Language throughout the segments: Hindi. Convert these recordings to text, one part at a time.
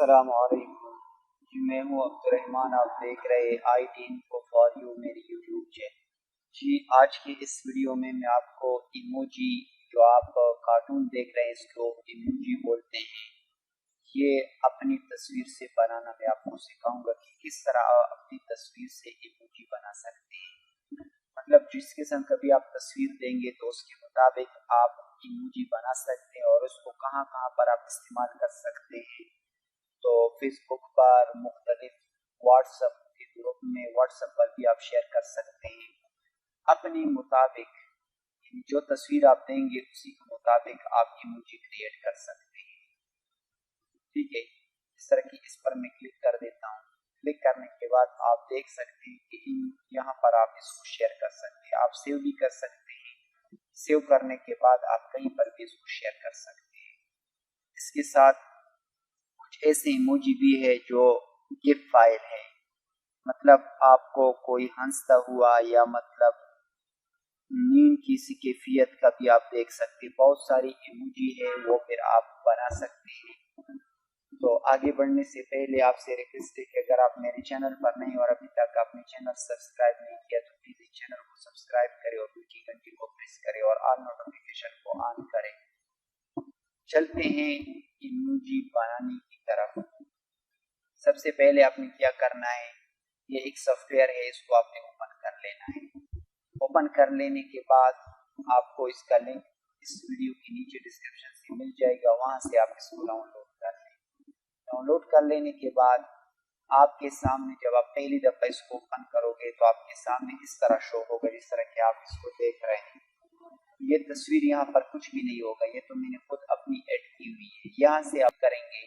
अस्सलामुअलैकुम जी, मैं हूँ अब्दुर्रहमान। आप देख रहे IT इन्फो फॉर यू मेरी यूट्यूब चैनल। जी, आज की इस वीडियो में मैं आपको इमोजी, जो आप कार्टून देख रहे हैं इसको इमोजी बोलते हैं, ये अपनी तस्वीर से बनाना मैं आपको सिखाऊंगा कि किस तरह अपनी तस्वीर से इमोजी बना सकते हैं। मतलब जिसके संग कभी आप तस्वीर देंगे तो उसके मुताबिक आप इमोजी बना सकते हैं और उसको कहाँ कहाँ पर आप इस्तेमाल कर सकते हैं। तो फेसबुक पर मुख्तलिफ, व्हाट्सएप के ग्रुप में, व्हाट्सएप पर भी आप शेयर कर सकते हैं। अपने मुताबिक जो तस्वीर आप देंगे उसी के मुताबिक आप इमोजी क्रिएट कर सकते हैं। ठीक है, इस तरह की इस पर मैं क्लिक कर देता हूँ। क्लिक करने के बाद आप देख सकते हैं कि यहाँ पर आप इसको शेयर कर सकते हैं। आप सेव भी कर सकते हैं। सेव करने के बाद आप कहीं पर भी इसको शेयर कर सकते हैं। इसके साथ कुछ ऐसे इमोजी भी है जो गिफ फाइल है, मतलब आपको कोई हंसता हुआ या मतलब नींद की कैफियत का भी आप देख सकते हैं। बहुत सारी इमोजी है वो फिर आप बना सकते हैं। तो आगे बढ़ने से पहले आपसे रिक्वेस्ट है कि अगर आप मेरे चैनल पर नहीं और अभी तक आपने चैनल सब्सक्राइब नहीं किया तो प्लीज इस चैनल को सब्सक्राइब करें और बेल की घंटी को प्रेस करें और ऑल नोटिफिकेशन को ऑन करें। चलते हैं इमोजी बनाने की तरफ। सबसे पहले आपने क्या करना है, ये एक सॉफ्टवेयर है, इसको आपने ओपन कर लेना है। ओपन कर लेने के बाद आपको इसका लिंक इस वीडियो के नीचे डिस्क्रिप्शन से मिल जाएगा, वहां से आप इसको डाउनलोड कर लें। डाउनलोड कर लेने के बाद आपके सामने जब आप पहली दफा इसको ओपन करोगे तो आपके सामने इस तरह शो होगा, जिस तरह के आप इसको देख रहे हैं। ये तस्वीर यहाँ पर कुछ भी नहीं होगा, ये तो मैंने खुद अपनी ऐड की हुई है। यहाँ से आप करेंगे,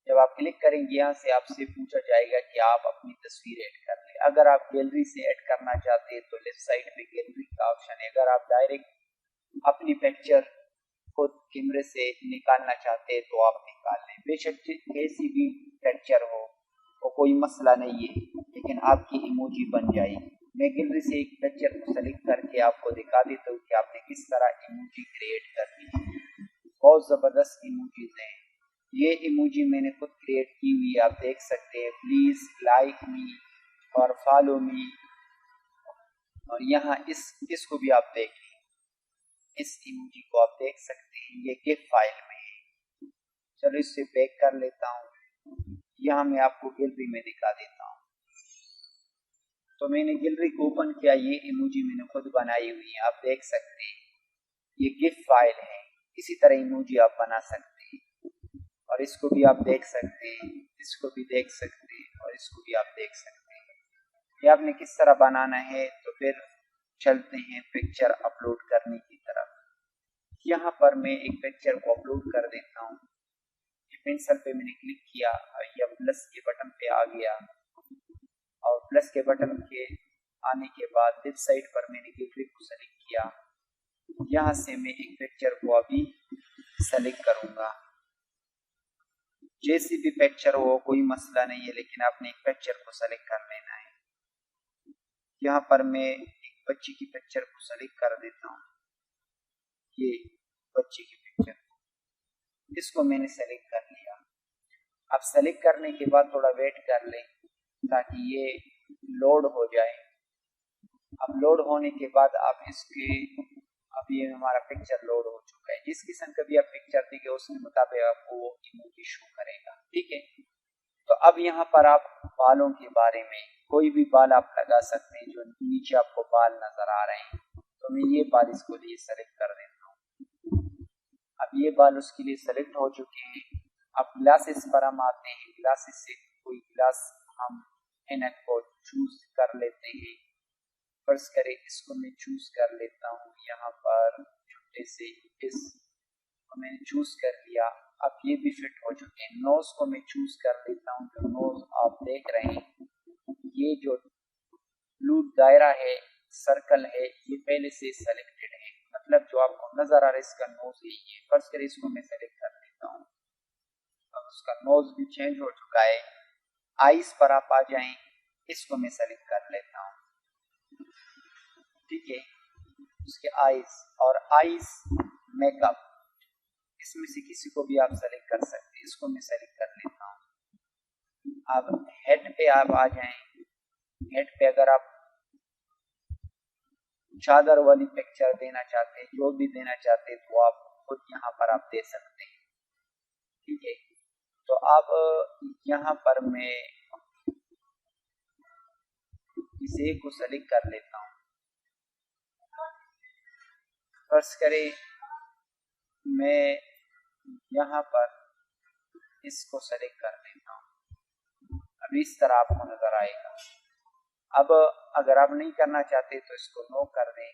जब आप क्लिक करेंगे यहाँ से आपसे पूछा जाएगा कि आप अपनी तस्वीर ऐड कर लें। अगर आप गैलरी से ऐड करना चाहते हैं तो लेफ्ट साइड पे गैलरी का ऑप्शन है। अगर आप डायरेक्ट अपनी पिक्चर खुद कैमरे से निकालना चाहते हैं तो आप निकाल लें। बेशक कैसी भी पिक्चर हो वो कोई मसला नहीं है, लेकिन आपकी इमोजी बन जाएगी। मैं गैलरी से एक पिक्चर को सेलेक्ट करके आपको दिखा देता हूँ कि आपने किस तरह इमोजी क्रिएट करनी है। बहुत ज़बरदस्त इमोजीज हैं। ये इमोजी मैंने खुद क्रिएट की हुई है, आप देख सकते हैं। प्लीज लाइक मी और फॉलो मी। और यहाँ इसको भी आप देख लें, इस इमोजी को आप देख सकते हैं, ये गिफ फाइल में है। चलो इससे बैक कर लेता हूँ। यहाँ मैं आपको गैलरी में दिखा देता हूँ। तो मैंने गैलरी को ओपन किया, ये इमोजी मैंने खुद बनाई हुई है, आप देख सकते हैं। ये गिफ फाइल है। इसी तरह इमोजी आप बना सकते हैं और इसको भी आप देख सकते हैं, इसको भी देख सकते हैं और इसको भी आप देख सकते हैं। ये आपने किस तरह बनाना है, तो फिर चलते हैं पिक्चर अपलोड करने की तरफ। यहाँ पर मैं एक पिक्चर को अपलोड कर देता हूँ। ये पेंसिल पे मैंने क्लिक किया और यह प्लस के बटन पे आ गया और प्लस के बटन के आने के बाद लेफ्ट साइड पर मैंने गैलरी को सेलेक्ट किया। यहाँ से मैं एक पिक्चर को अभी सेलेक्ट करूंगा। जैसी भी पिक्चर हो कोई मसला नहीं है, लेकिन आपने एक पिक्चर को सेलेक्ट कर लेना है। यहाँ पर मैं एक बच्ची की पिक्चर को सेलेक्ट कर देता हूँ। ये बच्ची की पिक्चर, इसको मैंने सेलेक्ट कर लिया। अब सेलेक्ट करने के बाद थोड़ा वेट कर लें ताकि ये लोड हो जाए। अब लोड होने के बाद आप इसके, अभी हमारा पिक्चर लोड हो चुका है। जिस किस्म का भी आप पिक्चर देंगे उसके मुताबिक आपको वो इमोजी शो करेगा। ठीक है, तो अब यहाँ पर आप बालों के बारे में, कोई भी बाल आप लगा सकते हैं जो नीचे आपको बाल नजर आ रहे हैं। तो मैं ये बाल इसको लिए सेलेक्ट कर देता हूँ। अब ये बाल उसके लिए सेलेक्ट हो चुके हैं। अब ग्लासेस पर हम आते हैं। ग्लासेस से कोई ग्लास हम इनक को चूज कर लेते हैं। फर्ज करें इसको मैं चूज कर लेता हूँ। यहाँ पर छोटे से इस को मैंने चूज कर लिया। अब ये भी फिट हो चुके हैं। नोज को मैं चूज कर लेता हूँ। जो नोज आप देख रहे हैं, ये जो ब्लू दायरा है, सर्कल है, ये पहले से सेलेक्टेड है। मतलब जो आपको नजर आ रहा है इसका नोज है ये। फर्स्ट करें इसको मैं सेलेक्ट कर लेता हूँ। अब उसका नोज भी चेंज हो चुका है। आईज पर आप आ जाएं, इसको मैं सेलेक्ट कर लेता हूँ। ठीक है, उसके आईज और आईज मेकअप, इसमें से किसी को भी आप सेलेक्ट कर सकते हैं। इसको मैं सेलेक्ट कर लेता हूँ। अब हेड पे आप आ जाएं। हेड पे अगर आप चादर वाली पिक्चर देना चाहते हैं, जो भी देना चाहते हैं, तो आप खुद यहाँ पर आप दे सकते हैं। ठीक है, तो अब यहाँ पर मैं इसे को सेलेक्ट कर लेता हूँ। फर्ज करें मैं यहाँ पर इसको सेलेक्ट कर लेता हूँ। अब इस तरह आपको नजर आएगा। अब अगर आप नहीं करना चाहते तो इसको नो कर दें।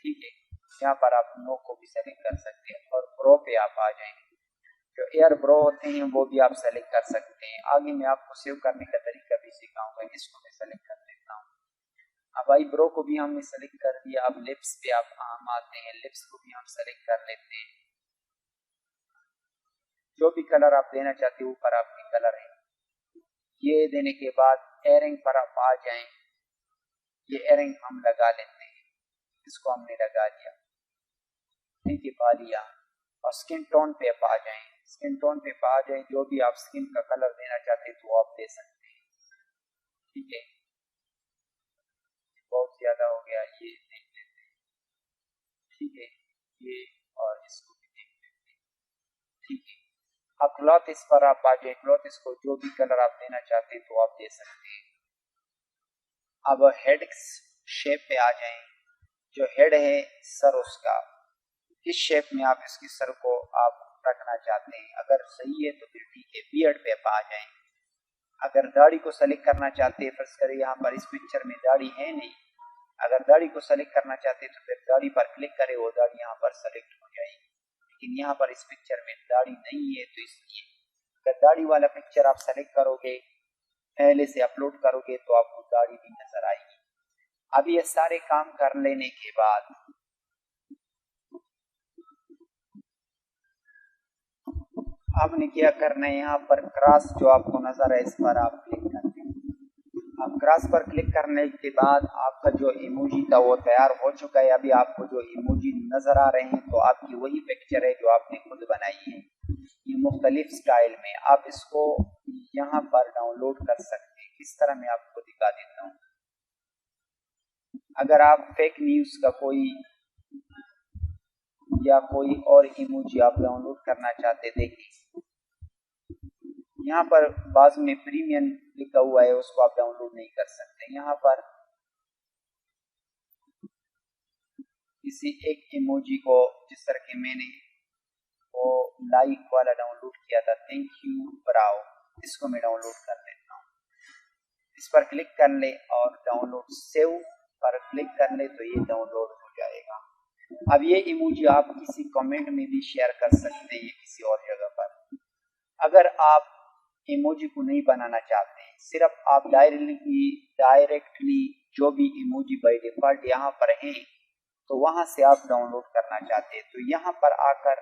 ठीक है, यहाँ पर आप नो को भी सेलेक्ट कर सकते हैं और ब्रो पे आप आ जाएंगे। जो एयर ब्रो होते हैं वो भी आप सेलेक्ट कर सकते हैं। आगे मैं आपको सेव करने का तरीका भी सिखाऊंगा। इसको मैं सेलेक्ट कर लेता हूँ। अब आई ब्रो को भी हमने सेलेक्ट कर दिया। अब लिप्स पे आप हम आते हैं। लिप्स को भी हम सेलेक्ट कर लेते हैं। जो भी कलर आप देना चाहते हो ऊपर आपके कलर है। ये देने के बाद एयरिंग पर आप आ जाएं। ये एयरिंग हम लगा लेते हैं। इसको हमने लगा दिया। ठीक है, पा लिया। और स्किन टोन पे आप आ जाएं। स्किन टोन पे आ जाए। जो भी आप स्किन का कलर देना चाहते हैं तो आप दे सकते हैं। ठीक है, बहुत ज्यादा हो गया, ये देख लेते हैं। ठीक है, ये और इसको भी देख लेते हैं। ठीक है, अब क्लॉथ इस पर आप आ जाए। क्लॉथ इसको जो भी कलर आप देना चाहते हैं तो आप दे सकते हैं। अब हेड शेप पे आ जाएं। जो हेड है सर उसका किस शेप में आप इसकी सर को आप रखना चाहते हैं। अगर सही है तो फिर ठीक है। बियर्ड पे आप आ जाएं। अगर दाढ़ी को सेलेक्ट करना चाहते हैं, फर्ज करें यहाँ पर इस पिक्चर में दाढ़ी है नहीं। अगर दाढ़ी को सेलेक्ट करना चाहते हैं तो फिर दाढ़ी पर क्लिक करें, वो दाढ़ी यहाँ पर सेलेक्ट हो जाएगी। लेकिन यहाँ पर इस पिक्चर में दाढ़ी नहीं है, तो इसलिए अगर दाढ़ी वाला पिक्चर आप सेलेक्ट करोगे, पहले से अपलोड करोगे, तो आपको दाढ़ी भी नजर आएगी। अब ये सारे काम कर लेने के बाद आपने क्या करना है, यहाँ पर क्रॉस जो आपको नजर है इस पर आप क्लिक करते हैं। अब क्रॉस पर क्लिक करने के बाद आपका जो इमोजी था वो तैयार हो चुका है। अभी आपको जो इमोजी नजर आ रहे हैं तो आपकी वही पिक्चर है जो आपने खुद बनाई है। ये मुख्तलिफ स्टाइल में आप इसको यहाँ पर डाउनलोड कर सकते हैं। किस तरह मैं आपको दिखा देता हूँ। अगर आप फेक न्यूज का कोई या कोई और इमोजी आप डाउनलोड करना चाहते, देखिए यहाँ पर बाजू में प्रीमियम लिखा हुआ है, उसको आप डाउनलोड नहीं कर सकते। यहाँ पर किसी एक इमोजी को, जिस तरह के मैंने वो लाइक वाला डाउनलोड किया था, थैंक यू ब्राउ, इसको मैं डाउनलोड कर लेता हूँ। इस पर क्लिक कर ले और डाउनलोड सेव पर क्लिक कर ले तो ये डाउनलोड हो जाएगा। अब ये इमोजी आप किसी कमेंट में भी शेयर कर सकते हैं किसी और जगह पर। अगर आप इमोजी को नहीं बनाना चाहते हैं, सिर्फ आप डायरेक्टली जो भी इमोजी बाय डिफॉल्ट यहाँ पर हैं तो वहां से आप डाउनलोड करना चाहते हैं, तो यहाँ पर आकर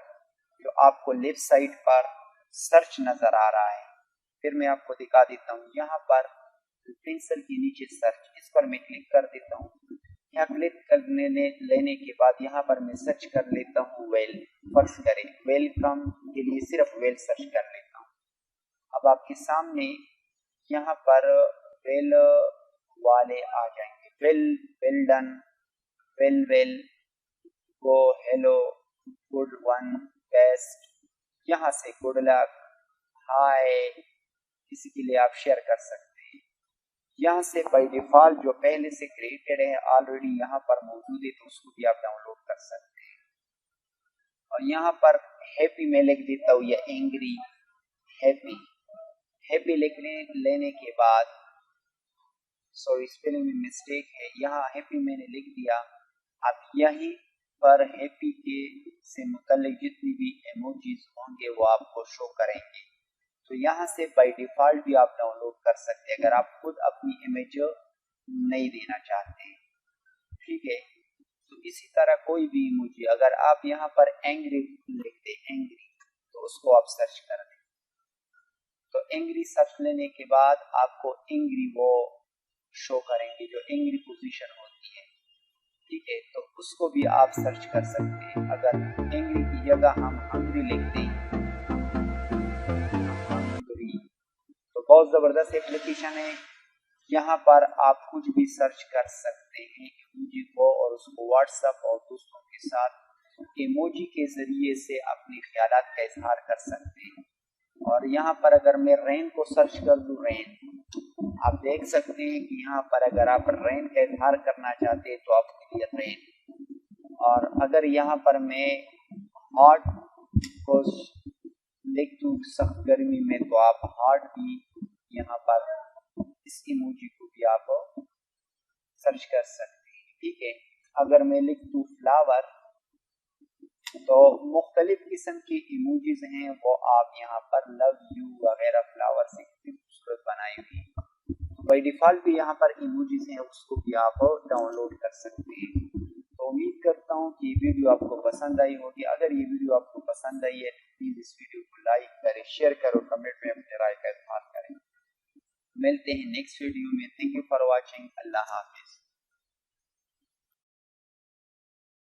जो आपको लेफ्ट साइड पर सर्च नजर आ रहा है, फिर मैं आपको दिखा देता हूँ। यहाँ पर पेंसिल के नीचे सर्च, इस पर मैं क्लिक कर देता हूँ। यहाँ क्लिक करने लेने के बाद यहाँ पर मैं सर्च कर लेता हूँ वेल। फर्ज करें वेलकम के लिए सिर्फ वेल सर्च कर लेता हूँ। अब आपके सामने यहाँ पर वेल वाले आ जाएंगे। वेल, वेल डन, वेल, गो, हेलो, गुड वन, बेस्ट, यहाँ से गुड लक, हाय, किसी के लिए आप शेयर कर सकते हैं। यहाँ से बाय डिफॉल्ट जो पहले से क्रिएटेड है ऑलरेडी यहाँ पर मौजूद है, तो उसको भी आप डाउनलोड कर सकते हैं। और यहाँ पर हैप्पी मैं लिख देता हूँ या एंग्री, हैप्पी। हैप्पी लिखने लेने के बाद, सॉरी स्पेलिंग में मिस्टेक है, यहाँ हैप्पी मैंने लिख दिया। अब यहीं पर हैप्पी के से मुताल्लिक जितनी भी इमोजीज होंगे वो आपको शो करेंगे। तो यहाँ से बाय डिफॉल्ट भी आप डाउनलोड कर सकते हैं अगर आप खुद अपनी इमेज नहीं देना चाहते हैं। ठीक है, तो इसी तरह कोई भी इमोजी अगर आप यहाँ पर एंग्री लिखते हैं, एंग्री, तो उसको आप सर्च कर दें। तो एंग्री सर्च लेने के बाद आपको एंग्री वो शो करेंगे जो एंग्री पोजीशन होती है। ठीक है, तो उसको भी आप सर्च कर सकते हैं। अगर एंग्री की जगह हम हंग्री लिखते हैं, हंग्री, तो बहुत ज़बरदस्त एप्लीकेशन है। यहाँ पर आप कुछ भी सर्च कर सकते हैं इमोजी को, और उसको व्हाट्सएप और दोस्तों के साथ इमोजी के ज़रिए से अपने ख्यालात का इजहार कर सकते हैं। और यहाँ पर अगर मैं रेन को सर्च कर दूँ, रेन, आप देख सकते हैं कि यहाँ पर अगर आप रेन का इजहार करना चाहते हैं तो आपके लिए रेन, और अगर यहाँ पर मैं हॉट को लिख दूँ सख्त गर्मी में तो आप हॉट भी यहाँ पर इस इमोजी को भी आप सर्च कर सकते हैं। ठीक है, अगर मैं लिख दूँ फ्लावर तो मुख्तलिफ किस्म की इमोजीज हैं, वो आप यहाँ पर लव यू वगैरह फ्लावर से कितनी खूबसूरत बनाई हुई। बाई डिफ़ॉल्ट भी यहाँ पर इमोजीज हैं, उसको भी आप डाउनलोड कर सकते हैं। तो उम्मीद करता हूँ कि ये वीडियो आपको पसंद आई होगी। अगर ये वीडियो आपको पसंद आई है तो प्लीज़ इस वीडियो को लाइक करें, शेयर करो, कमेंट में अपने राय का इज़हार करें। मिलते हैं नेक्स्ट वीडियो में। Thank you for watching. अल्लाह हाफिज़।